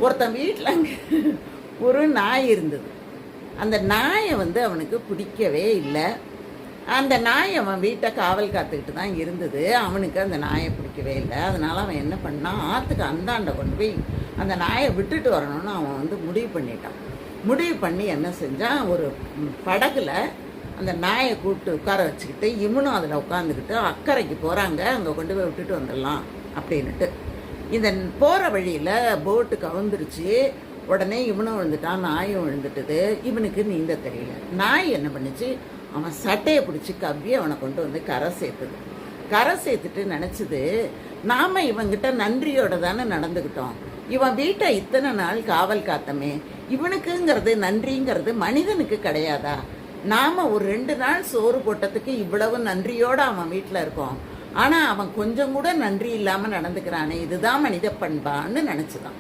ஒருத்தன் வீட்டில் அங்கே ஒரு நாய் இருந்தது. அந்த நாயை அவனுக்கு பிடிக்கவே இல்லை. அந்த நாய் அவன் வீட்டை காவல் காத்துக்கிட்டு தான் இருந்தது. அவனுக்கு அந்த நாயை பிடிக்கவே இல்லை. அதனால் அவன் என்ன பண்ணான், ஆற்றுக்கு அந்தாண்ட கொண்டு போய் அந்த நாயை விட்டுட்டு வரணும்னு அவன் முடிவு பண்ணிட்டான். முடிவு பண்ணி என்ன செஞ்சான், ஒரு படகுல அந்த நாயை கூப்பிட்டு உட்கார வச்சுக்கிட்டு இவனும் அதில் உட்காந்துக்கிட்டு அக்கறைக்கு போகிறாங்க, அங்கே கொண்டு போய் விட்டுட்டு வந்துடலாம் அப்படின்ட்டு. இந்த போகிற வழியில் போட்டு கவுந்துருச்சு. உடனே இவனும் விழுந்துட்டான், நாயும் விழுந்துட்டுது. இவனுக்கு நீந்த தெரியல. நாய் என்ன பண்ணுச்சு, அவன் சட்டையை பிடிச்சி கவ்வி அவனை கொண்டு கரை சேர்த்துது. கரை சேர்த்துட்டு நினச்சிது, நாம் இவங்கிட்ட நன்றியோட தானே நடந்துக்கிட்டோம். இவன் வீட்டை இத்தனை நாள் காவல் காத்தமே, இவனுக்குங்கிறது நன்றிங்கிறது மனிதனுக்கு கிடையாதா? நாம் ஒரு 2 நாள் சோறு போட்டதுக்கு இவ்வளவு நன்றியோடு அவன் வீட்டில் இருக்கோம். ஆனால் அவன் கொஞ்சம் கூட நன்றி இல்லாமல் நடந்துக்கிறானே, இதுதான் மனித பண்பான்னு நினச்சிதான்.